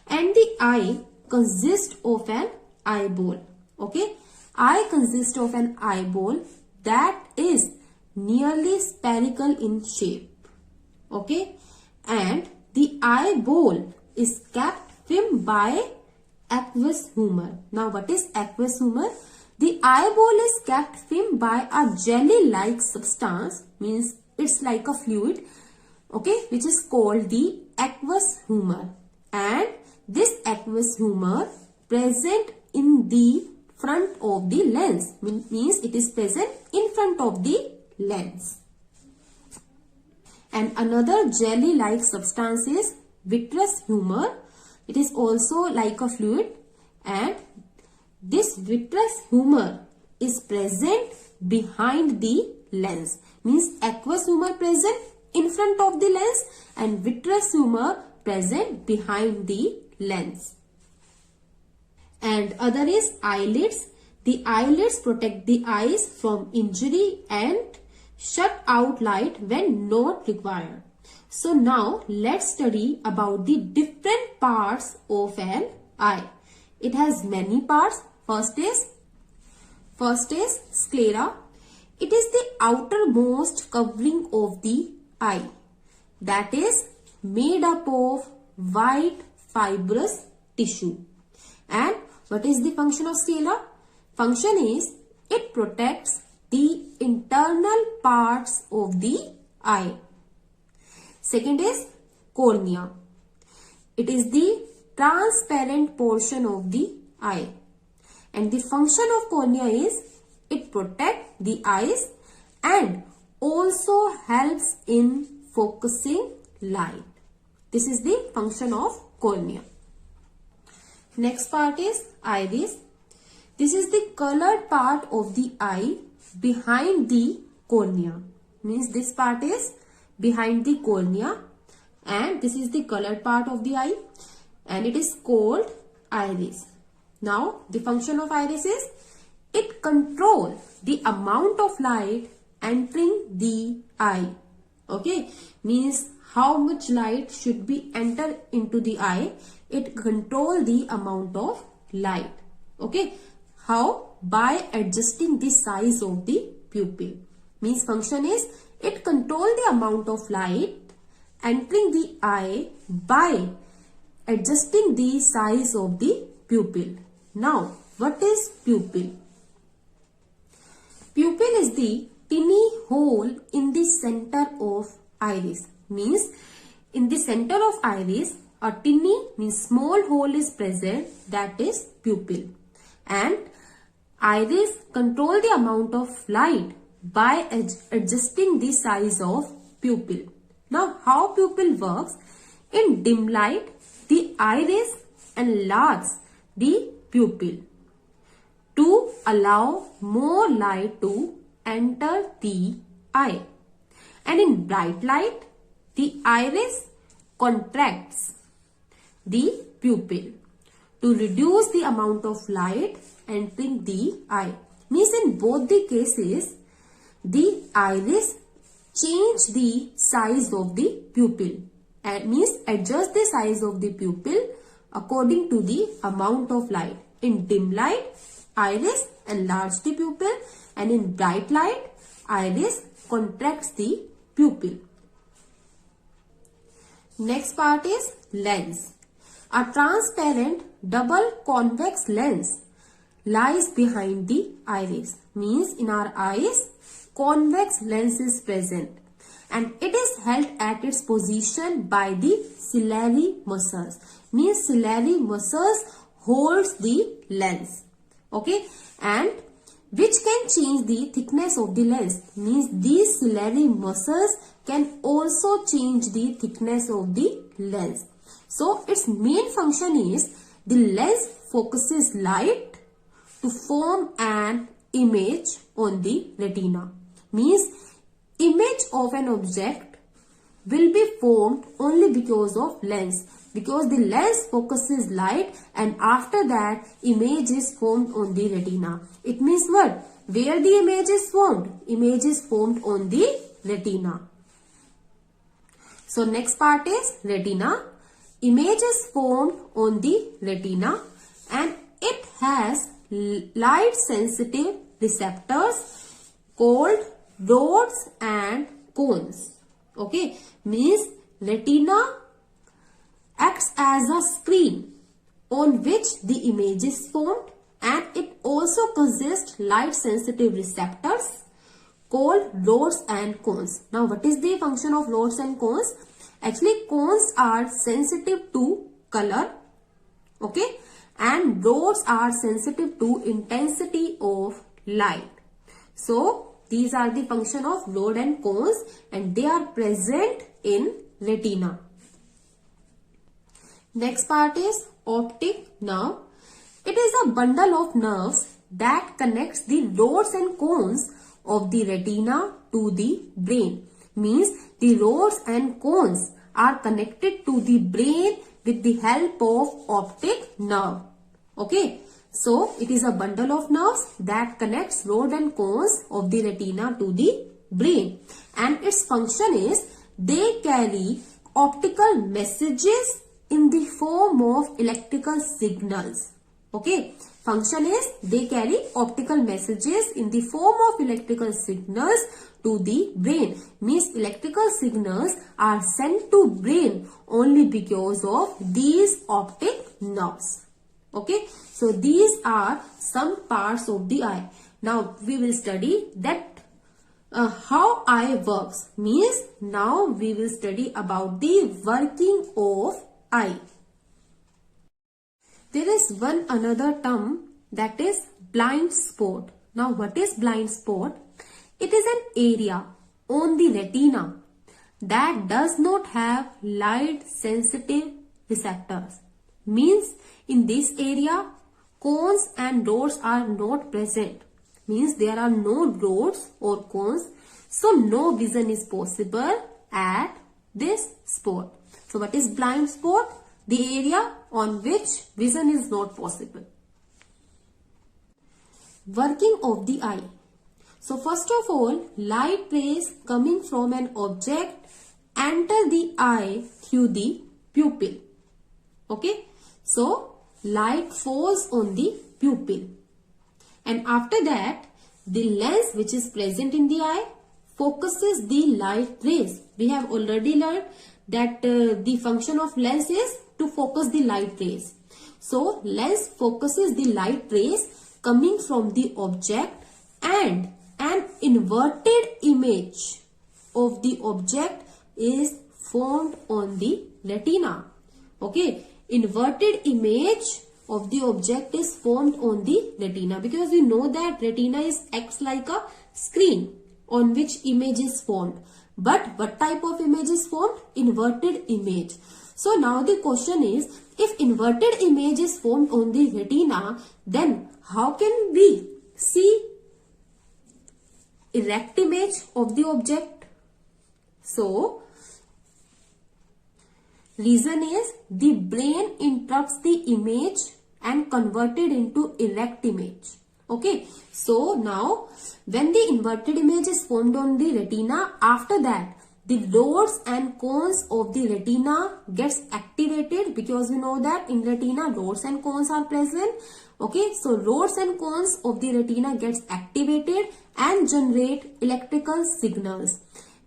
And the eye consists of an eyeball. Okay, eye consists of an eyeball that is nearly spherical in shape. Okay, and the eyeball is kept firm by aqueous humor. Now what is aqueous humor? The eyeball is kept firm by a jelly-like substance, means it's like a fluid, okay, which is called the aqueous humor. And this aqueous humor present in the front of the lens, means it is present in front of the lens. And another jelly-like substance is vitreous humor. It is also like a fluid, and this vitreous humor is present behind the lens, means aqueous humor present in front of the lens and vitreous humor present behind the lens. And other is eyelids. The eyelids protect the eyes from injury and shut out light when not required. So now let's study about the different parts of an eye. It has many parts. First is sclera. It is the outermost covering of the eye that is made up of white fibrous tissue. And what is the function of sclera? Function is it protects the internal parts of the eye. Second is cornea. It is the transparent portion of the eye. And the function of cornea is it protects the eyes and also helps in focusing light. This is the function of cornea. Next part is iris. This is the colored part of the eye behind the cornea. Means this part is behind the cornea and this is the colored part of the eye and it is called iris. Now the function of iris is it controls the amount of light entering the eye. Okay, means how much light should be entered into the eye. It controls the amount of light. Okay, how? By adjusting the size of the pupil. Means function is it controls the amount of light entering the eye by adjusting the size of the pupil. Now what is pupil? Pupil is the tiny hole in the center of iris. Means in the center of iris a tiny means small hole is present, that is pupil. And iris control the amount of light by adjusting the size of pupil. Now, how pupil works? In dim light, the iris enlarges the pupil to allow more light to enter the eye. And in bright light, the iris contracts the pupil to reduce the amount of light entering the eye. Means in both the cases, the iris change the size of the pupil. Means adjust the size of the pupil according to the amount of light. In dim light, iris enlarge the pupil, and in bright light, iris contracts the pupil. Next part is lens. A transparent double convex lens lies behind the iris. Means in our eyes, convex lens is present and it is held at its position by the ciliary muscles. Means ciliary muscles holds the lens. Okay, and which can change the thickness of the lens. Means these ciliary muscles can also change the thickness of the lens. So its main function is the lens focuses light to form an image on the retina. Means image of an object will be formed only because of lens. Because the lens focuses light and after that image is formed on the retina. It means what? Where the image is formed? Image is formed on the retina. So next part is retina. Image is formed on the retina and it has light sensitive receptors called rods and cones. Okay, means retina acts as a screen on which the image is formed and it also consists light sensitive receptors called rods and cones. Now what is the function of rods and cones? Actually cones are sensitive to color, okay, and rods are sensitive to intensity of light. So these are the function of rod and cones and they are present in retina. Next part is optic nerve. It is a bundle of nerves that connects the rods and cones of the retina to the brain. Means the rods and cones are connected to the brain with the help of optic nerve. Okay. So it is a bundle of nerves that connects rod and cones of the retina to the brain. And its function is they carry optical messages in the form of electrical signals. Okay, function is they carry optical messages in the form of electrical signals to the brain. Means electrical signals are sent to brain only because of these optic nerves. Okay, so these are some parts of the eye. Now we will study that how eye works. Means now we will study about the working of eye. There is one another term that is blind spot. Now what is blind spot? It is an area on the retina that does not have light sensitive receptors. Means in this area cones and rods are not present. Means there are no rods or cones, so no vision is possible at this spot. So what is blind spot? The area on which vision is not possible. Working of the eye. So first of all, light rays coming from an object enter the eye through the pupil. Okay. So light falls on the pupil. And after that, the lens which is present in the eye focuses the light rays. We have already learned that the function of lens is to focus the light rays. So lens focuses the light rays coming from the object and an inverted image of the object is formed on the retina. Okay, inverted image of the object is formed on the retina because we know that retina acts like a screen on which image is formed. But what type of image is formed? Inverted image. So now the question is, if inverted image is formed on the retina, then how can we see erect image of the object? So reason is the brain interprets the image and convert it into erect image. Okay, so now when the inverted image is formed on the retina, after that the rods and cones of the retina gets activated, because we know that in retina rods and cones are present. Okay, so rods and cones of the retina gets activated and generate electrical signals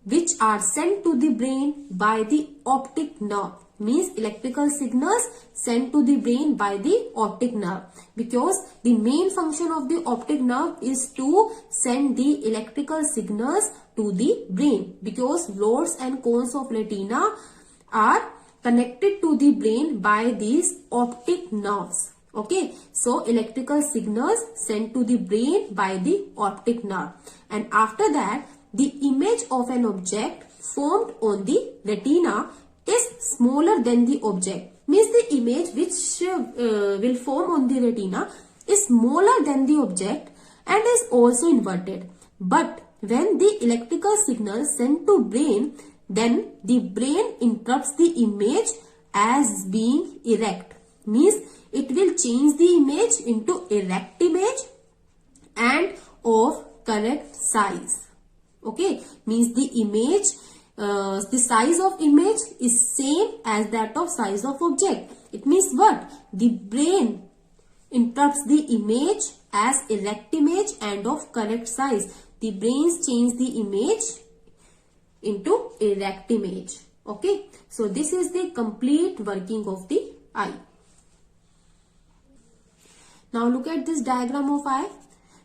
which are sent to the brain by the optic nerve. Means electrical signals sent to the brain by the optic nerve, because the main function of the optic nerve is to send the electrical signals to the brain, because rods and cones of retina are connected to the brain by these optic nerves. Okay, so electrical signals sent to the brain by the optic nerve, and after that the image of an object formed on the retina is smaller than the object. Means the image which will form on the retina is smaller than the object and is also inverted. But when the electrical signal sent to brain, then the brain interprets the image as being erect. Means it will change the image into erect image and of correct size. Okay, means the image, the size of image is same as that of size of object. It means what? The brain interprets the image as erect image and of correct size. The brains change the image into erect image. Okay, so this is the complete working of the eye. Now look at this diagram of eye.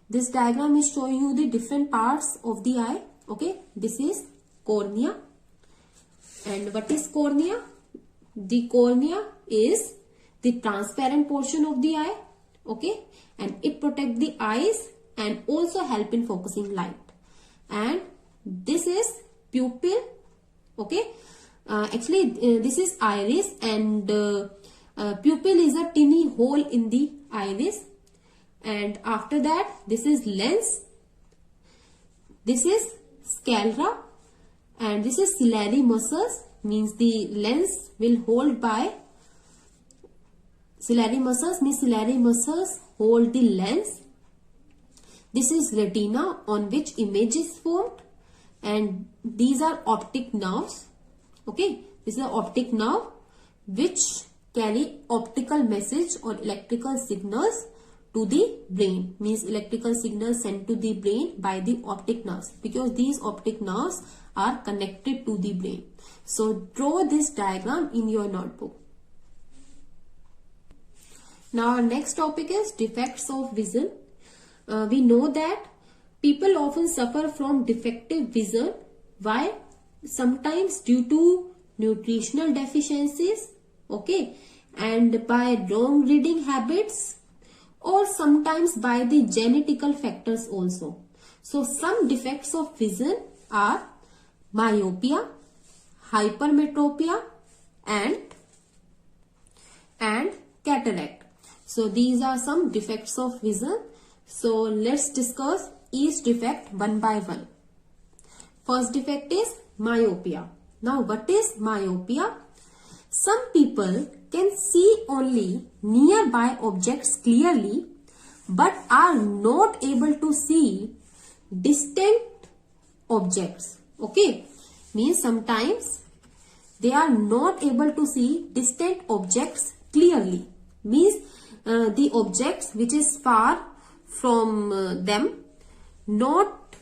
This diagram is showing you the different parts of the eye. Okay, this is cornea. And what is cornea? The cornea is the transparent portion of the eye. Okay, and it protects the eyes and also help in focusing light. And this is pupil. Okay, actually this is iris, and pupil is a tiny hole in the iris. And after that this is lens, this is sclera, and this is ciliary muscles. Means the lens will hold by ciliary muscles, means ciliary muscles hold the lens. This is retina on which image is formed, and these are optic nerves. Okay, this is an optic nerve which carry optical message or electrical signals to the brain. Means electrical signals sent to the brain by the optic nerves, because these optic nerves are connected to the brain. So draw this diagram in your notebook. Now our next topic is defects of vision. We know that people often suffer from defective vision. Why? Sometimes due to nutritional deficiencies, okay, and by wrong reading habits, or sometimes by the genetical factors also. So some defects of vision are myopia, hypermetropia, and cataract. So these are some defects of vision. So let's discuss each defect one by one. First defect is myopia. Now what is myopia? Some people can see only nearby objects clearly, but are not able to see distant objects. Okay, means sometimes they are not able to see distant objects clearly. Means the objects which is far from them, not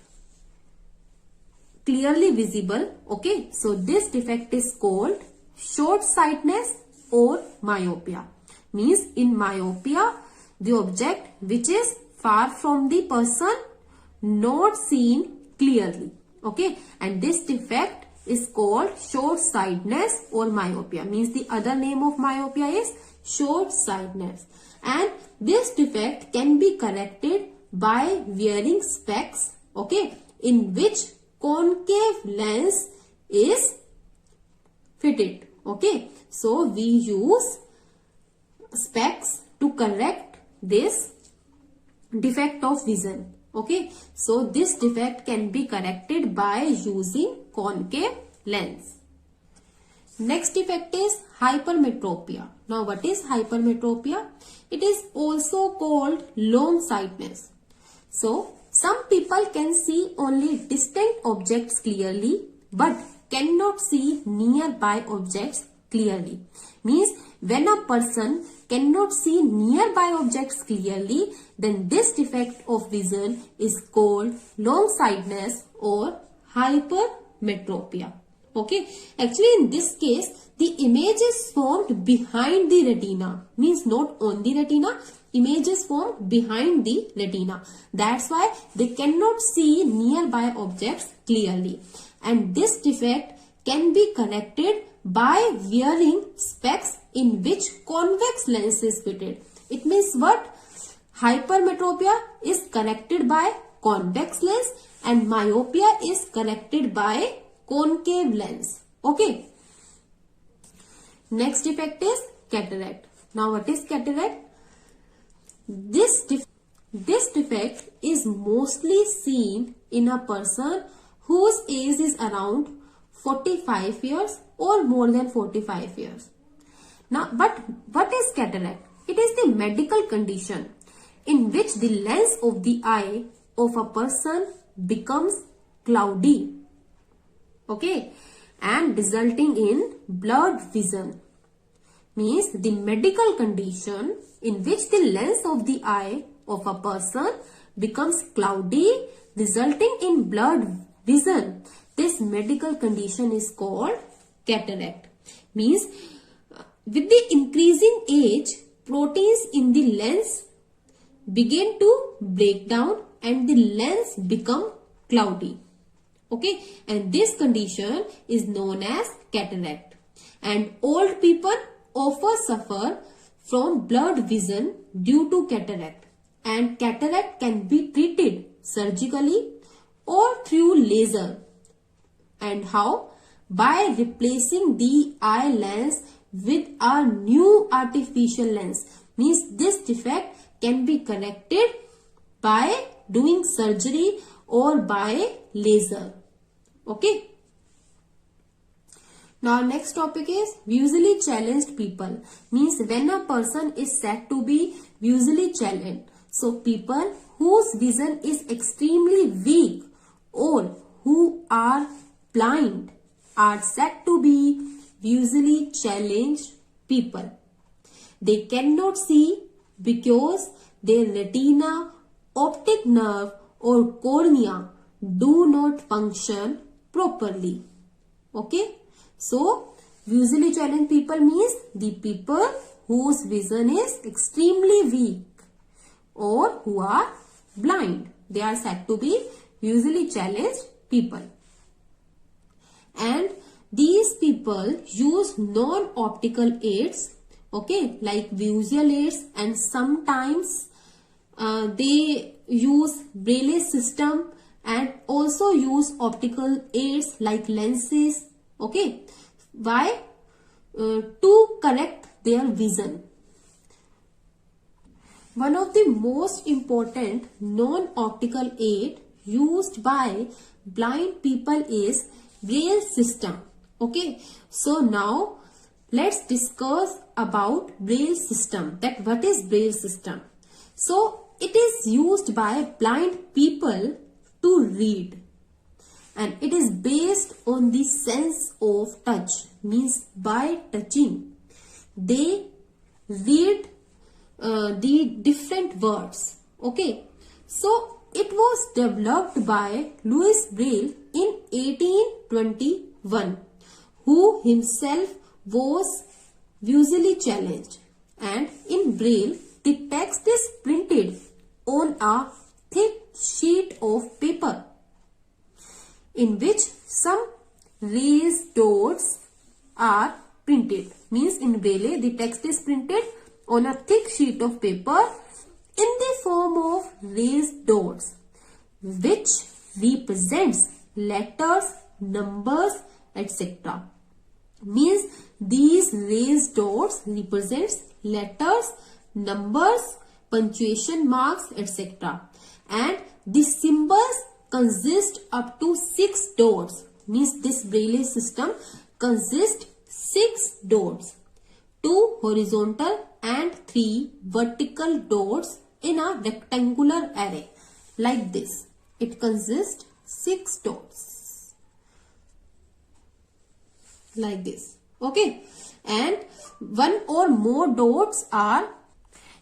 clearly visible. Okay, so this defect is called short-sightedness or myopia. Means in myopia, the object which is far from the person, not seen clearly. Okay, and this defect is called short-sightedness or myopia. Means the other name of myopia is short-sightedness. And this defect can be corrected by wearing specs, okay, in which concave lens is fitted. Okay, so we use specs to correct this defect of vision. Okay, so this defect can be corrected by using concave lens. Next defect is hypermetropia. Now what is hypermetropia? It is also called long-sightedness. So some people can see only distant objects clearly but cannot see nearby objects clearly. Means when a person cannot see nearby objects clearly, then this defect of vision is called long-sightedness or hypermetropia. Okay, actually in this case the image is formed behind the retina, means not on the retina, image is formed behind the retina. That's why they cannot see nearby objects clearly, and this defect can be corrected by wearing specs in which convex lens is fitted. It means what? Hypermetropia is corrected by convex lens and myopia is corrected by concave lens. Okay. Next defect is cataract. Now what is cataract? This defect is mostly seen in a person whose age is around 45 years or more than 45 years. Now, but what is cataract? It is the medical condition in which the lens of the eye of a person becomes cloudy. Okay, and resulting in blurred vision. Means the medical condition in which the lens of the eye of a person becomes cloudy, resulting in blurred vision. This medical condition is called cataract. Means with the increasing age, proteins in the lens begin to break down and the lens become cloudy. Okay, and this condition is known as cataract. And old people often suffer from blurred vision due to cataract. And cataract can be treated surgically or through laser. And how? By replacing the eye lens with a new artificial lens. Means this defect can be corrected by doing surgery or by laser. Okay. Now next topic is visually challenged people. Means when a person is said to be visually challenged. So people whose vision is extremely weak or who are blind are said to be visually challenged people. They cannot see because their retina, optic nerve or cornea do not function properly. Okay. So visually challenged people means the people whose vision is extremely weak or who are blind. They are said to be visually challenged people. And these people use non-optical aids, okay, like visual aids, and sometimes they use Braille system and also use optical aids like lenses, okay. Why? To correct their vision. One of the most important non-optical aid used by blind people is Braille system. Okay, so now let's discuss about Braille system. That what is Braille system? So it is used by blind people to read, and it is based on the sense of touch. Means by touching they read the different words. Okay, so it was developed by Louis Braille in 1821, who himself was visually challenged. And in Braille, the text is printed on a thick sheet of paper in which some raised dots are printed. Means in Braille, the text is printed on a thick sheet of paper in the form of raised dots, which represents letters, numbers etc. Means these raised dots represents letters, numbers, punctuation marks, etc. And the symbols consist up to 6 dots. Means this Braille system consists 6 dots, 2 horizontal and 3 vertical dots in a rectangular array like this. It consists 6 dots like this. Okay, and one or more dots are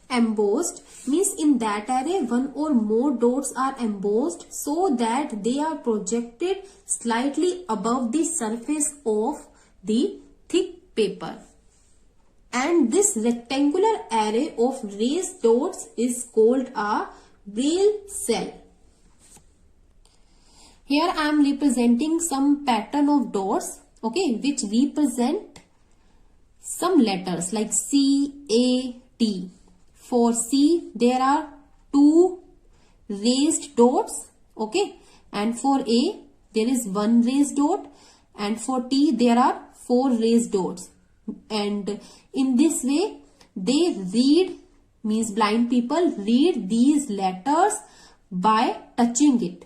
embossed. Means in that array one or more dots are embossed so that they are projected slightly above the surface of the thick paper. And this rectangular array of raised dots is called a Braille cell. Here I am representing some pattern of dots, okay, which represent some letters like C, A, T. For C there are 2 raised dots, okay, and for A there is 1 raised dot, and for T there are 4 raised dots. And in this way they read, means blind people read these letters by touching it,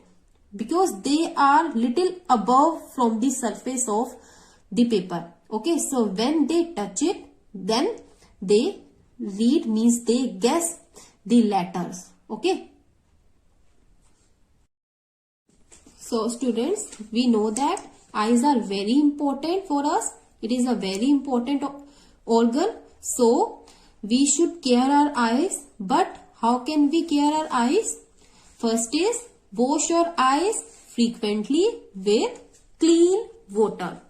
because they are little above from the surface of the paper. Okay, so when they touch it, then they read, means they guess the letters. Okay, so students, we know that eyes are very important for us. It is a very important organ, so we should care our eyes. But how can we care our eyes? First is wash your eyes frequently with clean water.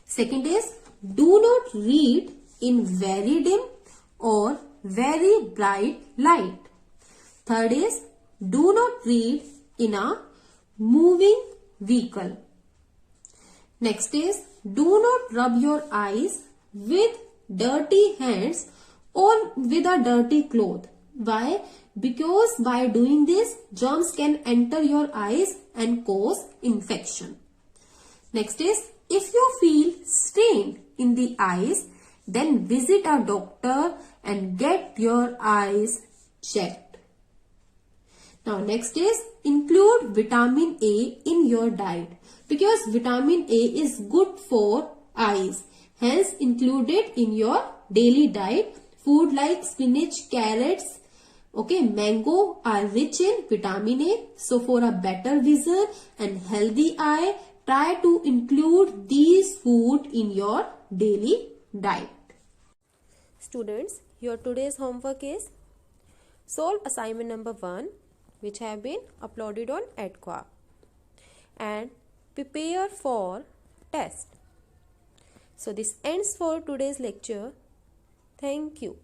Second is do not read in very dim or very bright light. Third is do not read in a moving vehicle. Next is do not rub your eyes with dirty hands or with a dirty cloth. Why? Because by doing this, germs can enter your eyes and cause infection. Next is if you feel strain in the eyes, then visit a doctor and get your eyes checked. Now next is include vitamin A in your diet, because vitamin A is good for eyes. Hence include it in your daily diet. Food like spinach, carrots, okay, mango are rich in vitamin A. So for a better vision and healthy eye, try to include these food in your daily diet. Students, your today's homework is solve assignment number 1, which have been uploaded on Edquark, and prepare for test. So this ends for today's lecture. Thank you.